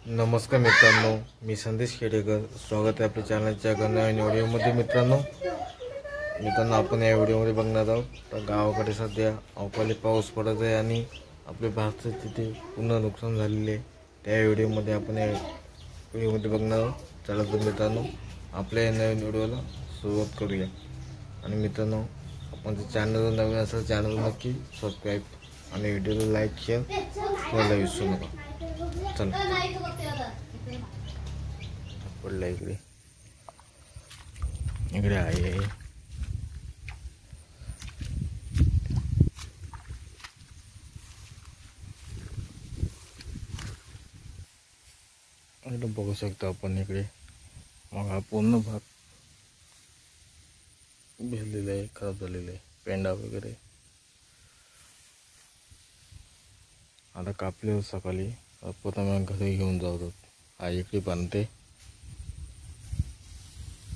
नमस्कार मित्रांनो, मी संदेश खेडेकर. स्वागत आहे आपल्या चॅनलच्या नवीन व्हिडिओमध्ये. मित्रांनो आपण या व्हिडिओमध्ये बघणार आहोत तर गावाकडे सध्या अवकाळी पाऊस पडत आहे आणि आपले भात तिथे पूर्ण नुकसान झालेले आहे. त्या व्हिडिओमध्ये आपण या व्हिडिओमध्ये बघणार आहोत. चला तर मित्रांनो आपल्या या नवीन व्हिडिओला सुरुवात करूया. आणि मित्रांनो आपण जर चॅनलवर नवीन असेल चॅनल नक्की सबस्क्राईब आणि व्हिडिओला लाईक शेअर करायला विसरू नका. चला पडला इकडे आहे इकडे बघू शकतो आपण. इकडे मग हा पूर्ण भाग भिजलेला आहे, खराब झालेला आहे, पेंडा वगैरे. आता कापले सकाळी पुन्हा घरी घेऊन जातो. हा इकडे बांधते,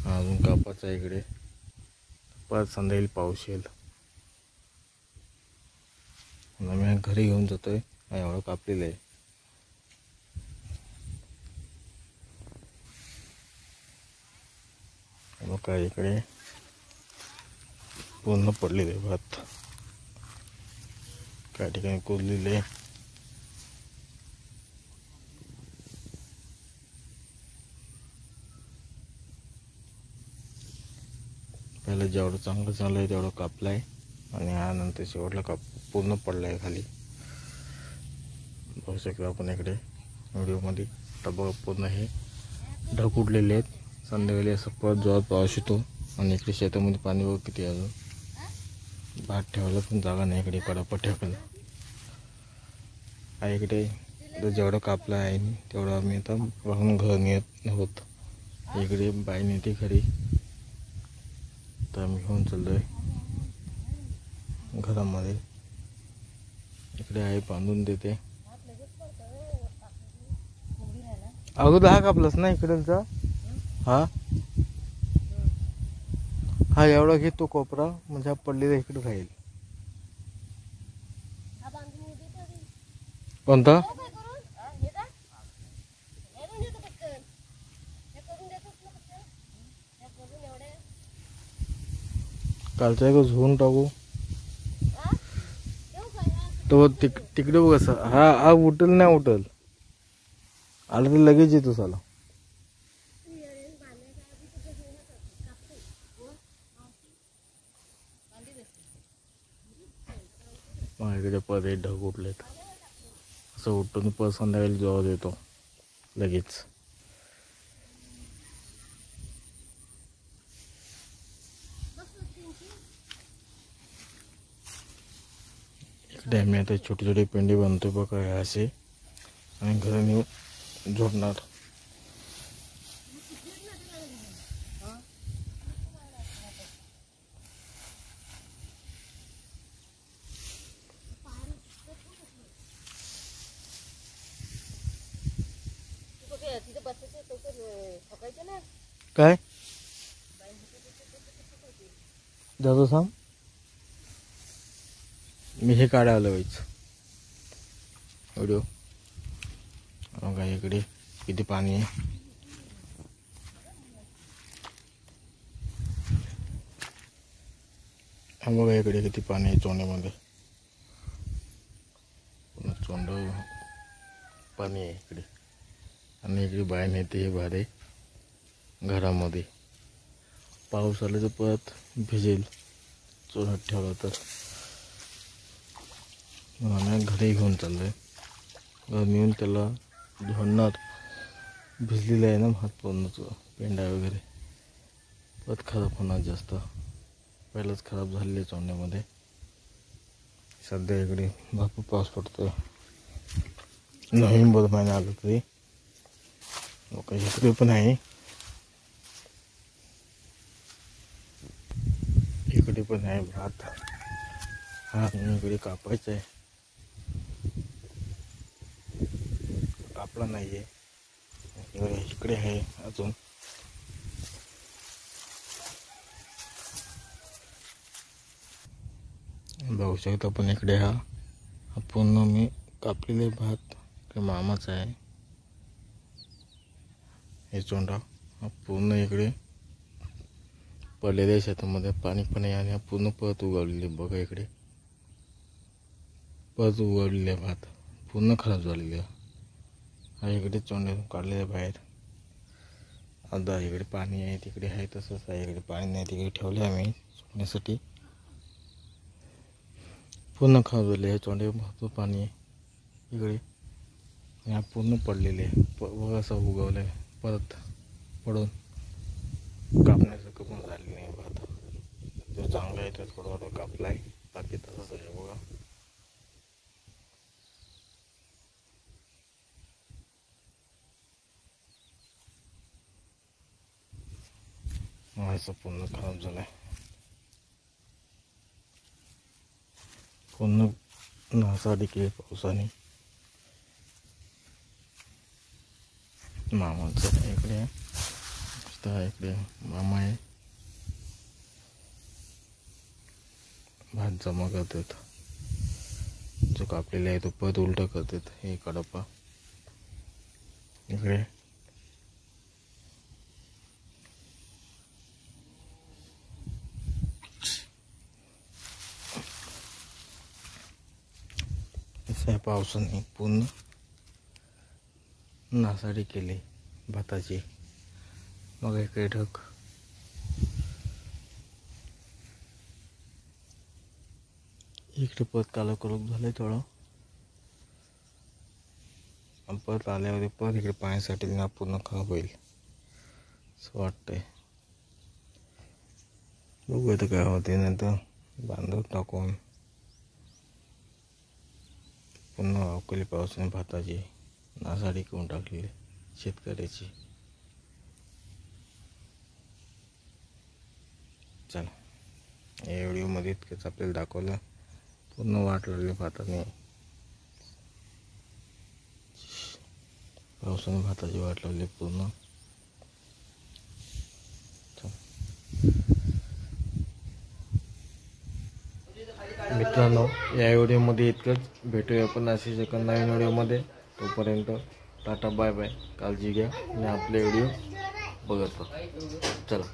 अजून कापाचा इकडे. परत संध्याकाळी पाऊस येईल. मी घरी घेऊन जातोय. एवढं कापलेलं आहे. मग काय इकडे पूर्ण पडलेले भात, काही ठिकाणी कुजलेले. पहिलं जेवढं चांगलं चाललंय तेवढं कापलाय आणि यानंतर शेवटला पूर्ण पडलाय खाली. बघू शकतो आपण इकडे व्हिडिओमध्ये. तर बघा पूर्ण हे ढग उडलेले आहेत. संध्याकाळी असं परत जोरात पाऊस येतो आणि इकडे शेतामध्ये पाणी बघ किती. अजून भात ठेवायला पण जागा नाही इकडे, पडापट ठेवायला. हा इकडे जेवढं कापलं आहे तेवढं आम्ही आता वाहून घर नेत आहोत. इकडे बाई नेते घरी, तर आम्ही घेऊन चाललोय घरामध्ये. इकडे आई बांधून देते. अगोदर हा कापलास ना इकडचा. हा हा एवढा घे तो कोपरा, म्हणजे हा पडलेला इकडे राहील. कोणता कालचा एक झोन टाकू तो तिकडे बघ. असं हा उठल नाही उठल आला तर लगेच येतो साला. इकडे परत ढग उठलेत. असं उठून परत संध्याकाळी जोरात येतो लगेच. इकडे आम्ही आता छोटी छोटी पेंडी बांधतो बघा असे, आणि घरी नेऊन जोडणार. काय जातो सांग. मी हे काढायला व्हायचं व्हिडिओ. बघा इकडे किती पाणी आहे. हा बघा इकडे किती पाणी आहे चोंड्यामध्ये. चोंड पाणी आहे इकडे. आणि इकडे बाहेर नेते हे भाडे घरामध्ये. पाऊस आला तर परत भिजेल चोरात ठेवला तर. आम्ही घरी घेऊन चाललोय. घर नेऊन त्याला धुणार. भिजलेलं आहे ना भात पूर्णच, पेंडा वगैरे. परत खराब होणार जास्त. पहिलंच खराब झालेले चोंड्यामध्ये. सध्या इकडे भरपूर पाऊस पडतोय. नोव्हेंबर महिना आला तरी. लोक इकडे पण आहे, इकडे पण आहे भात. हा इकडे कापायचा आहे, कापला नाहीये. इकडे आहे अजून. बघू शकतो आपण इकडे. हा पूर्ण मी कापलेले भात मामाचा आहे. हे चोंडा हा पूर्ण इकडे पडलेल्या शेतामध्ये पाणी पण आहे आणि हा पूर्ण परत उगवलेले बघा इकडे परत उगवलेले भात पूर्ण खराब झालेले हा इकडे चोंड्यातून काढलेले बाहेर आता इकडे पाणी आहे तिकडे आहे तसंच आहे इकडे पाणी नाही तिकडे ठेवले आम्ही सोडण्यासाठी पूर्ण खराब झाले चोंडे भरपूर पाणी आहे इकडे आणि हा पूर्ण पडलेले बघा असं उगवलं परत पडून कापण्याचं पण झाले नाही भात जो चांगला आहे तो थोडा कापला आहे बाकी तसंच आहे बघा असं पूर्ण खराब झालाय पूर्ण नासाडी केली पावसाने मामाचं इकडे इकडे मामा आहे भात जमा करतात जो कापलेला आहे तो परत उलटा करतात हे कडपा इकडे असं पावसाने पूर्ण नासाडी केली भाताची मग इकडे ढग इकडे परत काला कलक झालंय थोडं परत आल्यावर परत इकडे पाण्यासाठी पूर्ण खराब होईल असं वाटतंय बघू तर काय होते नंतर बांधून टाकून पुन्हा अवकाळी पावसाने भाताची नासाडी करून टाकली शेतकऱ्याची चला या व्हिडिओमध्ये इतकंच आपल्याला दाखवलं पूर्ण वाट लागली भाताने पावसाने भाताची वाट लागली पूर्ण मित्रांनो या व्हिडिओमध्ये इतकंच भेटूया आपण अशीच एका नवीन व्हिडिओमध्ये तोपर्यंत टाटा बाय बाय काळजी घ्या आणि आपले व्हिडिओ बघत चला